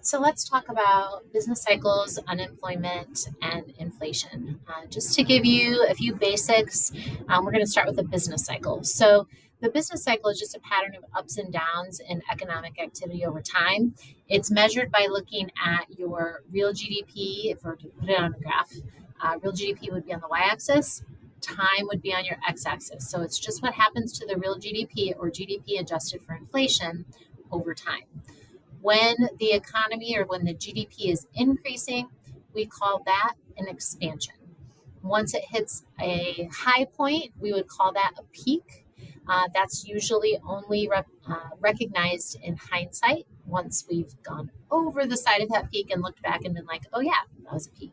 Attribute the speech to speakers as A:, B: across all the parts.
A: So let's talk about business cycles, unemployment, and inflation. Just to give you a few basics, we're going to start with the business cycle. So the business cycle is just a pattern of ups and downs in economic activity over time. It's measured by looking at your real GDP. If we were to put it on a graph, real GDP would be on the y-axis. Time would be on your x-axis. So it's just what happens to the real GDP or GDP adjusted for inflation over time. When the economy or when the GDP is increasing, we call that an expansion. Once it hits a high point, we would call that a peak. That's usually only recognized in hindsight once we've gone over the side of that peak and looked back and been like, oh, yeah, that was a peak.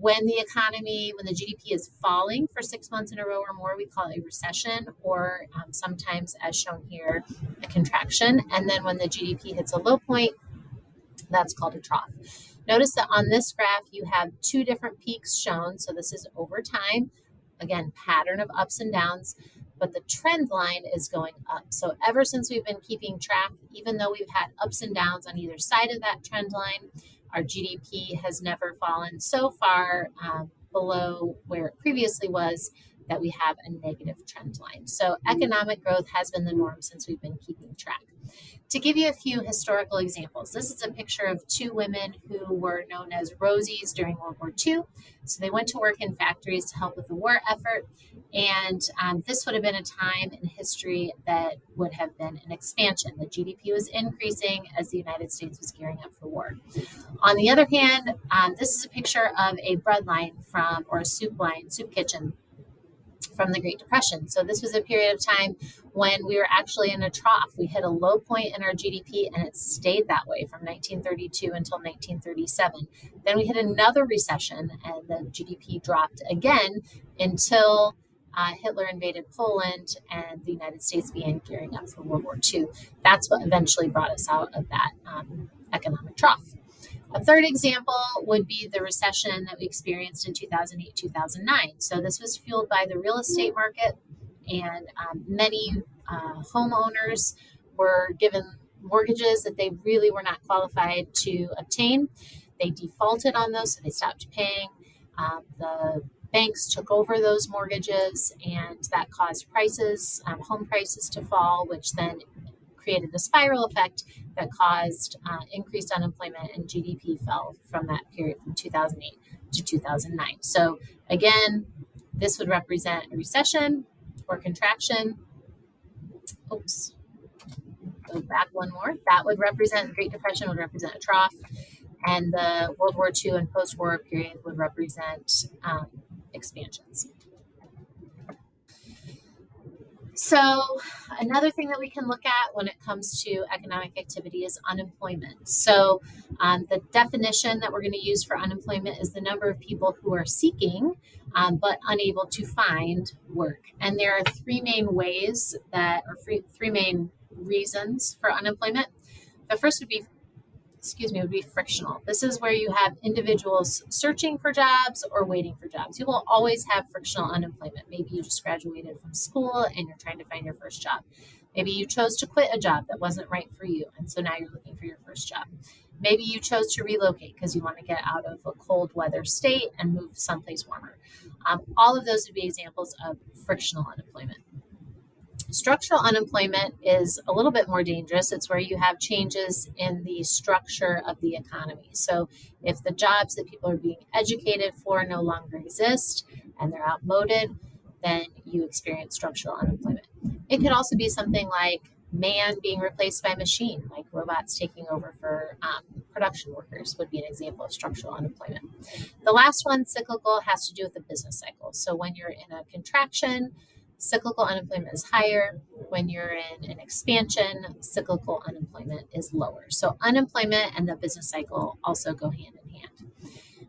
A: When the GDP is falling for 6 months in a row or more, we call it a recession, or sometimes, as shown here, a contraction. And then when the GDP hits a low point, that's called a trough. Notice that on this graph, you have two different peaks shown. So this is over time, again, pattern of ups and downs, but the trend line is going up. So ever since we've been keeping track, even though we've had ups and downs on either side of that trend line, our GDP has never fallen so far below where it previously was that we have a negative trend line. So economic growth has been the norm since we've been keeping track. To give you a few historical examples, this is a picture of two women who were known as Rosies during World War II. So they went to work in factories to help with the war effort. And this would have been a time in history that would have been an expansion. The GDP was increasing as the United States was gearing up for war. On the other hand, this is a picture of a bread line or a soup kitchen from the Great Depression. So this was a period of time when we were actually in a trough. We hit a low point in our GDP and it stayed that way from 1932 until 1937. Then we hit another recession and the GDP dropped again until Hitler invaded Poland and the United States began gearing up for World War II. That's what eventually brought us out of that economic trough. A third example would be the recession that we experienced in 2008, 2009. So this was fueled by the real estate market, and many homeowners were given mortgages that they really were not qualified to obtain. They defaulted on those, so they stopped paying. The banks took over those mortgages, and that caused home prices to fall, which then created the spiral effect that caused increased unemployment, and GDP fell from that period from 2008 to 2009. So again, this would represent a recession or contraction. Oops, go back one more. That would represent, the Great Depression would represent a trough, and the World War II and post-war period would represent expansions. So another thing that we can look at when it comes to economic activity is unemployment. So the definition that we're going to use for unemployment is the number of people who are seeking but unable to find work. And there are three main reasons for unemployment. The first would be frictional. This is where you have individuals searching for jobs or waiting for jobs. You will always have frictional unemployment. Maybe you just graduated from school and you're trying to find your first job. Maybe you chose to quit a job that wasn't right for you, and so now you're looking for your first job. Maybe you chose to relocate because you want to get out of a cold weather state and move someplace warmer. All of those would be examples of frictional unemployment. Structural unemployment is a little bit more dangerous. It's where you have changes in the structure of the economy. So if the jobs that people are being educated for no longer exist and they're outmoded, then you experience structural unemployment. It could also be something like man being replaced by machine, like robots taking over for production workers would be an example of structural unemployment. The last one, cyclical, has to do with the business cycle. So when you're in a contraction, cyclical unemployment is higher. When you're in an expansion, cyclical unemployment is lower. So unemployment and the business cycle also go hand in hand.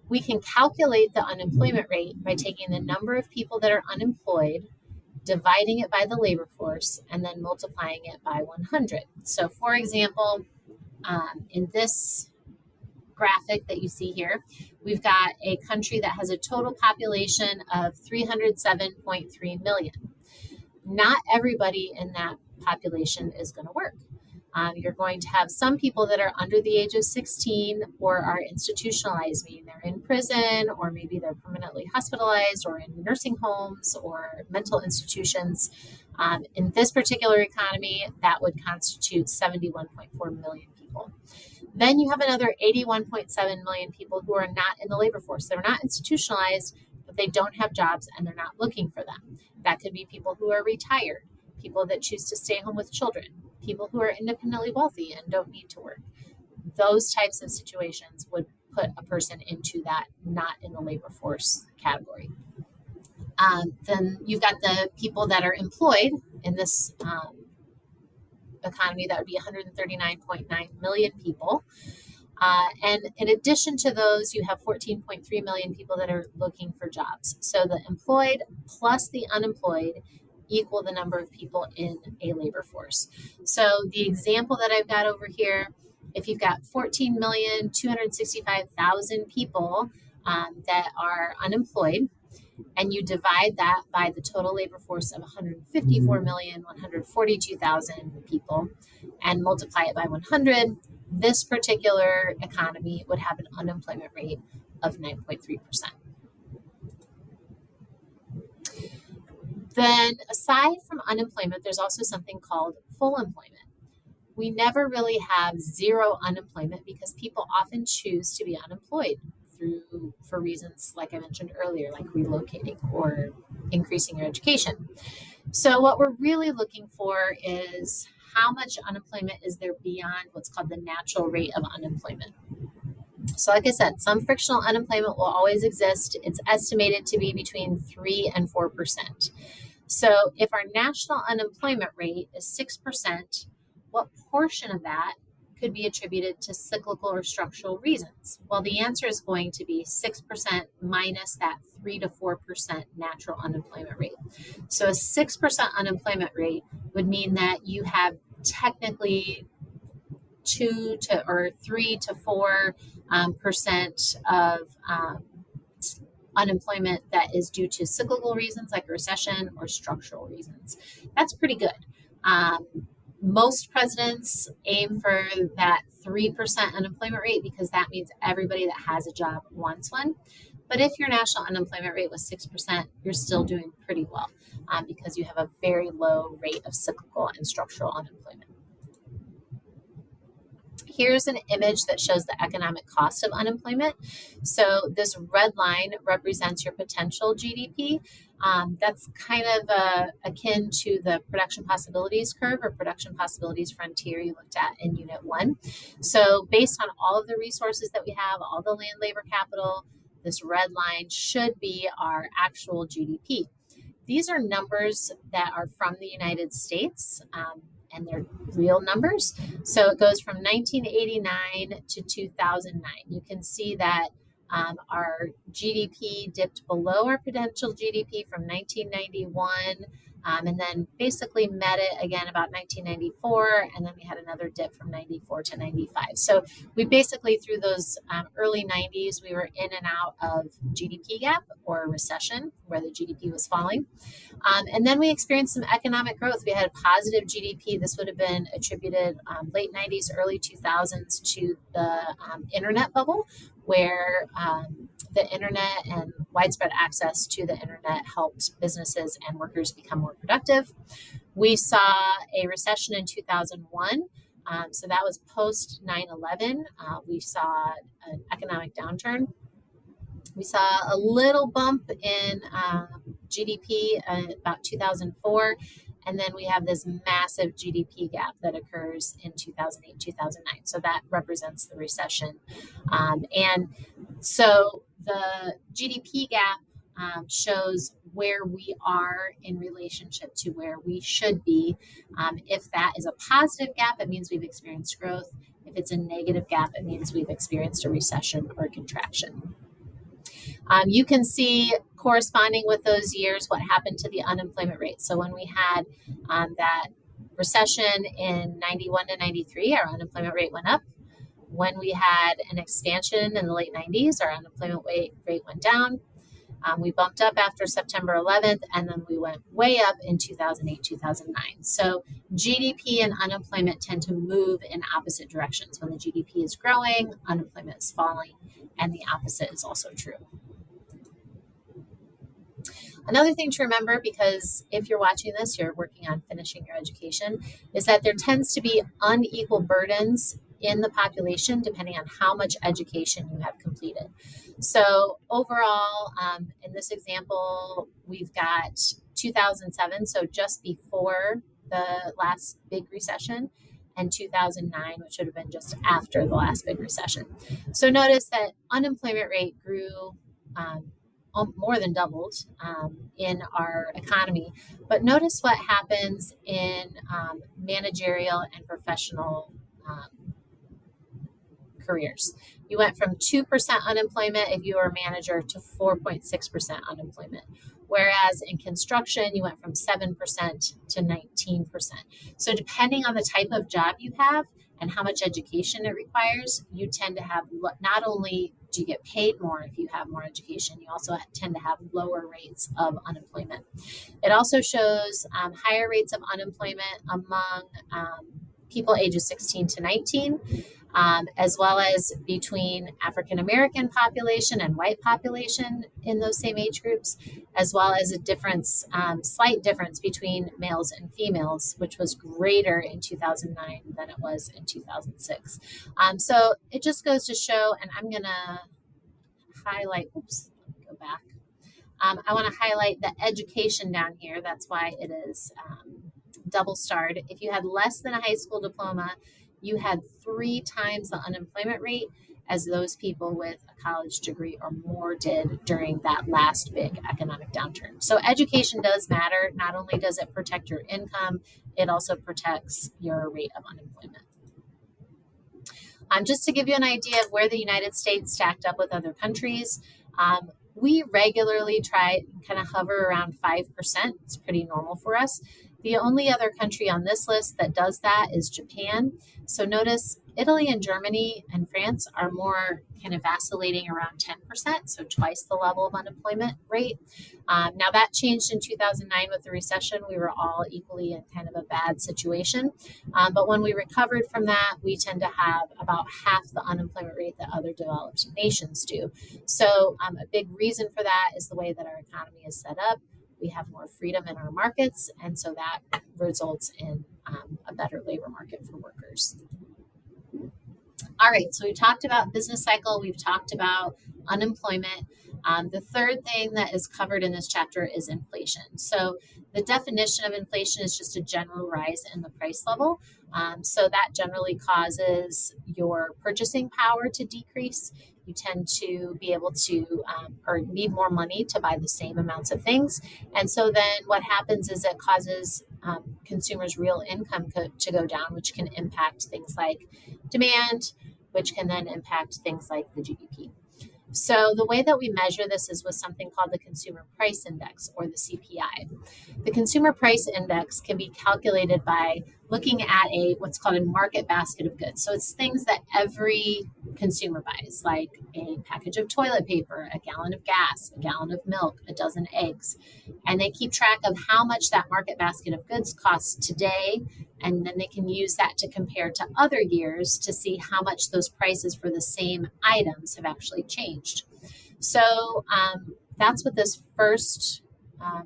A: We can calculate the unemployment rate by taking the number of people that are unemployed, dividing it by the labor force, and then multiplying it by 100. So for example, in this graphic that you see here, we've got a country that has a total population of 307.3 million. Not everybody in that population is going to work. You're going to have some people that are under the age of 16 or are institutionalized, meaning they're in prison, or maybe they're permanently hospitalized or in nursing homes or mental institutions. In this particular economy, that would constitute 71.4 million people. Then you have another 81.7 million people who are not in the labor force. They're not institutionalized, but they don't have jobs and they're not looking for them. That could be people who are retired, people that choose to stay home with children, people who are independently wealthy and don't need to work. Those types of situations would put a person into that not in the labor force category. Then you've got the people that are employed in this economy. That would be 139.9 million people. And in addition to those, you have 14.3 million people that are looking for jobs. So the employed plus the unemployed equal the number of people in a labor force. So the example that I've got over here, if you've got 14,265,000 people that are unemployed, and you divide that by the total labor force of 154,142,000 people and multiply it by 100, this particular economy would have an unemployment rate of 9.3%. Then aside from unemployment, there's also something called full employment. We never really have zero unemployment because people often choose to be unemployed for reasons like I mentioned earlier, like relocating or increasing your education. So what we're really looking for is how much unemployment is there beyond what's called the natural rate of unemployment. So like I said, some frictional unemployment will always exist. It's estimated to be between 3 and 4%. So if our national unemployment rate is 6%, what portion of that could be attributed to cyclical or structural reasons? Well, the answer is going to be 6% minus that 3 to 4% natural unemployment rate. So a 6% unemployment rate would mean that you have technically 3 to 4% of unemployment that is due to cyclical reasons like a recession or structural reasons. That's pretty good. Most presidents aim for that 3% unemployment rate because that means everybody that has a job wants one. But if your national unemployment rate was 6%, you're still doing pretty well because you have a very low rate of cyclical and structural unemployment. Here's an image that shows the economic cost of unemployment. So this red line represents your potential GDP. That's kind of akin to the production possibilities curve or production possibilities frontier you looked at in Unit 1. So based on all of the resources that we have, all the land, labor, capital, this red line should be our actual GDP. These are numbers that are from the United States. And they're real numbers. So it goes from 1989 to 2009. You can see that our GDP dipped below our potential GDP from 1991 and then basically met it again about 1994. And then we had another dip from 94 to 95. So we basically, through those early 90s, we were in and out of GDP gap or recession where the GDP was falling. And then we experienced some economic growth. We had positive GDP. This would have been attributed late 90s, early 2000s to the internet bubble, where the internet and widespread access to the internet helped businesses and workers become more productive. We saw a recession in 2001. So that was post 9/11. We saw an economic downturn. We saw a little bump in GDP about 2004, and then we have this massive GDP gap that occurs in 2008, 2009. So that represents the recession. And so the GDP gap shows where we are in relationship to where we should be. If that is a positive gap, it means we've experienced growth. If it's a negative gap, it means we've experienced a recession or contraction. You can see corresponding with those years what happened to the unemployment rate. So when we had that recession in 91 to 93, our unemployment rate went up. When we had an expansion in the late 90s, our unemployment rate went down. We bumped up after September 11th, and then we went way up in 2008, 2009. So GDP and unemployment tend to move in opposite directions. When the GDP is growing, unemployment is falling, and the opposite is also true. Another thing to remember, because if you're watching this, you're working on finishing your education, is that there tends to be unequal burdens in the population depending on how much education you have completed. So overall, in this example, we've got 2007, so just before the last big recession, and 2009, which would have been just after the last big recession. So notice that unemployment rate grew more than doubled in our economy. But notice what happens in managerial and professional careers. You went from 2% unemployment if you were a manager to 4.6% unemployment. Whereas in construction, you went from 7% to 19%. So depending on the type of job you have and how much education it requires, you tend to have, not only do you get paid more if you have more education, you also tend to have lower rates of unemployment. It also shows higher rates of unemployment among people ages 16 to 19. As well as between African American population and white population in those same age groups, as well as a difference, slight difference between males and females, which was greater in 2009 than it was in 2006. So it just goes to show, and I'm going to highlight, go back. I want to highlight the education down here. That's why it is double starred. If you had less than a high school diploma, you had 3 times the unemployment rate as those people with a college degree or more did during that last big economic downturn. So education does matter. Not only does it protect your income, it also protects your rate of unemployment. Just to give you an idea of where the United States stacked up with other countries, we regularly try kind of hover around 5%. It's pretty normal for us. The only other country on this list that does that is Japan. So notice Italy and Germany and France are more kind of vacillating around 10%, so twice the level of unemployment rate. Now that changed in 2009 with the recession. We were all equally in kind of a bad situation. But when we recovered from that, we tend to have about half the unemployment rate that other developed nations do. So a big reason for that is the way that our economy is set up. We have more freedom in our markets, and so that results in a better labor market for workers. All right, so we've talked about business cycle, we've talked about unemployment. The third thing that is covered in this chapter is inflation. So the definition of inflation is just a general rise in the price level. So that generally causes your purchasing power to decrease. You tend to be able to or need more money to buy the same amounts of things. And so then what happens is it causes consumers' real income to go down, which can impact things like demand, which can then impact things like the GDP. So the way that we measure this is with something called the Consumer Price Index, or the CPI. The Consumer Price Index can be calculated by looking at what's called a market basket of goods. So it's things that every consumer buys, like a package of toilet paper, a gallon of gas, a gallon of milk, a dozen eggs. And they keep track of how much that market basket of goods costs today, and then they can use that to compare to other years to see how much those prices for the same items have actually changed. So that's what this first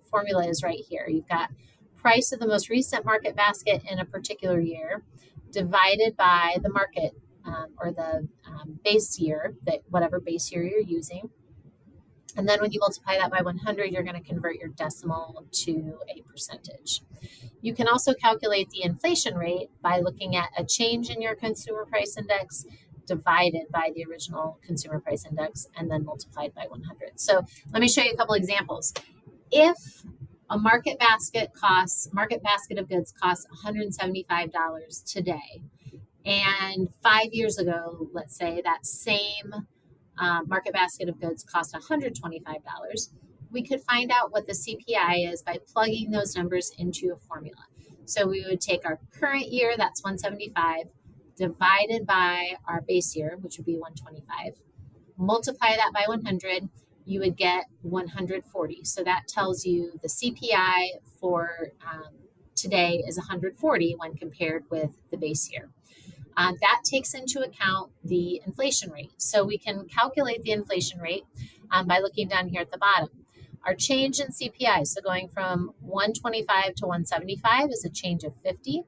A: formula is right here. You've got price of the most recent market basket in a particular year divided by the market or the base year, that whatever base year you're using. And then when you multiply that by 100, you're going to convert your decimal to a percentage. You can also calculate the inflation rate by looking at a change in your consumer price index divided by the original consumer price index and then multiplied by 100. So let me show you a couple examples. If a market basket of goods costs $175 today, and 5 years ago, let's say that same market basket of goods cost $125, we could find out what the CPI is by plugging those numbers into a formula. So we would take our current year, that's 175, divided by our base year, which would be 125, multiply that by 100, you would get 140. So that tells you the CPI for today is 140 when compared with the base year. That takes into account the inflation rate. So we can calculate the inflation rate by looking down here at the bottom. Our change in CPI, so going from 125 to 175 is a change of 50.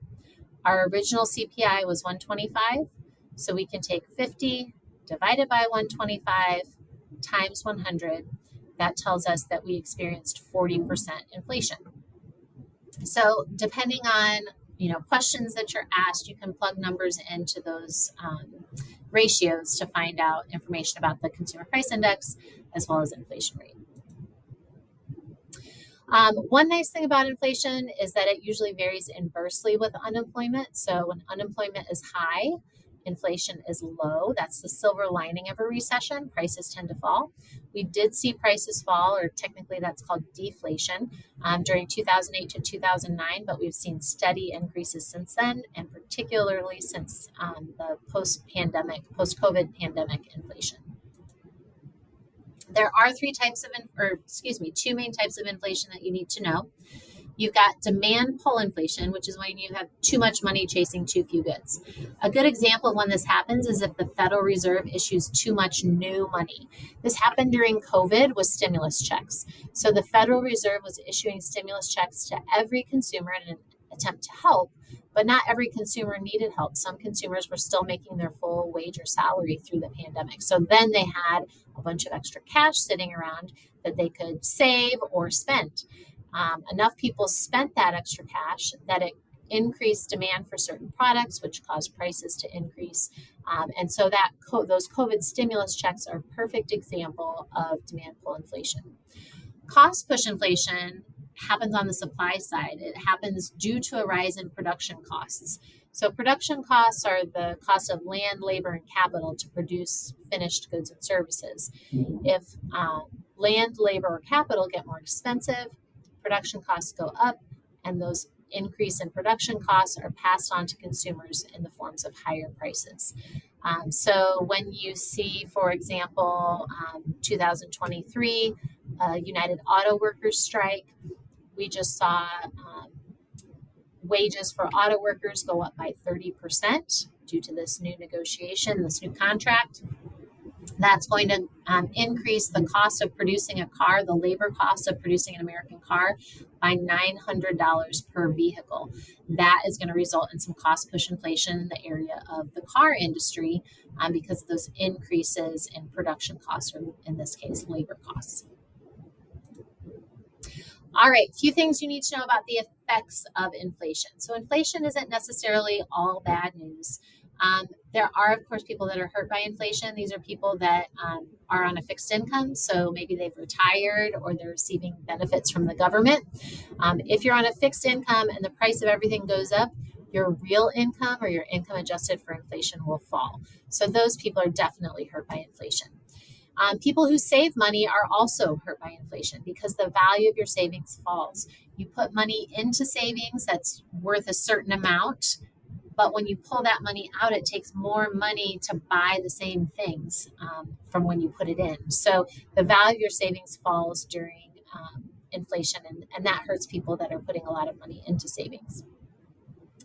A: Our original CPI was 125, so we can take 50 divided by 125 times 100. That tells us that we experienced 40% inflation. So depending on questions that you're asked, you can plug numbers into those ratios to find out information about the consumer price index as well as inflation rate. One nice thing about inflation is that it usually varies inversely with unemployment. So when unemployment is high, inflation is low. That's the silver lining of a recession. Prices tend to fall. We did see prices fall, or technically that's called deflation, during 2008 to 2009, but we've seen steady increases since then, and particularly since the post-COVID pandemic inflation. There are two main types of inflation that you need to know. You've got demand pull inflation, which is when you have too much money chasing too few goods. A good example of when this happens is if the Federal Reserve issues too much new money. This happened during COVID with stimulus checks. So the Federal Reserve was issuing stimulus checks to every consumer in an attempt to help, but not every consumer needed help. Some consumers were still making their full wage or salary through the pandemic. So then they had a bunch of extra cash sitting around that they could save or spend. Enough people spent that extra cash that it increased demand for certain products, which caused prices to increase. And so those COVID stimulus checks are a perfect example of demand pull inflation. Cost push inflation happens on the supply side. It happens due to a rise in production costs. So production costs are the cost of land, labor, and capital to produce finished goods and services. If land, labor, or capital get more expensive, production costs go up, and those increase in production costs are passed on to consumers in the forms of higher prices. So when you see, for example, 2023, United Auto Workers strike, we just saw wages for auto workers go up by 30% due to this new negotiation, this new contract. That's going to increase the cost of producing a car, the labor cost of producing an American car, by $900 per vehicle. That is going to result in some cost push inflation in the area of the car industry because of those increases in production costs, or in this case, labor costs. All right, a few things you need to know about the effects of inflation. So inflation isn't necessarily all bad news. There are, of course, people that are hurt by inflation. These are people that are on a fixed income, so maybe they've retired or they're receiving benefits from the government. If you're on a fixed income and the price of everything goes up, your real income or your income adjusted for inflation will fall. So those people are definitely hurt by inflation. People who save money are also hurt by inflation because the value of your savings falls. You put money into savings that's worth a certain amount, but when you pull that money out, it takes more money to buy the same things from when you put it in. So the value of your savings falls during inflation, and that hurts people that are putting a lot of money into savings.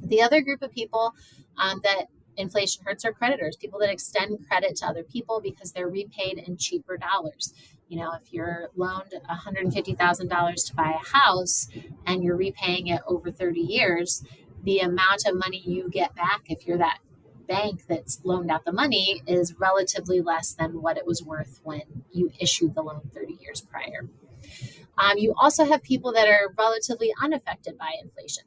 A: The other group of people that inflation hurts are creditors, people that extend credit to other people because they're repaid in cheaper dollars. If you're loaned $150,000 to buy a house and you're repaying it over 30 years, the amount of money you get back, if you're that bank that's loaned out the money, is relatively less than what it was worth when you issued the loan 30 years prior. You also have people that are relatively unaffected by inflation.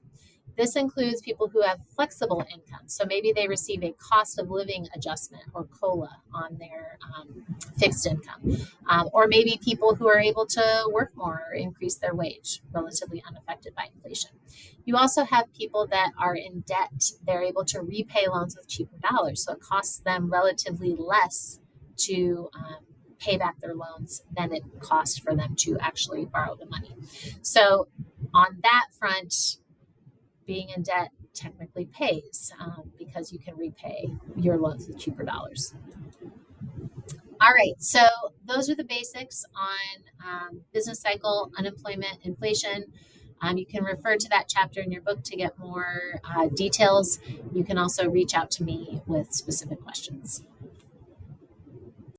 A: This includes people who have flexible income. So maybe they receive a cost of living adjustment or COLA on their fixed income. Or maybe people who are able to work more or increase their wage, relatively unaffected by inflation. You also have people that are in debt. They're able to repay loans with cheaper dollars. So it costs them relatively less to pay back their loans than it costs for them to actually borrow the money. So on that front, being in debt technically pays because you can repay your loans with cheaper dollars. All right, so those are the basics on business cycle, unemployment, inflation. You can refer to that chapter in your book to get more details. You can also reach out to me with specific questions.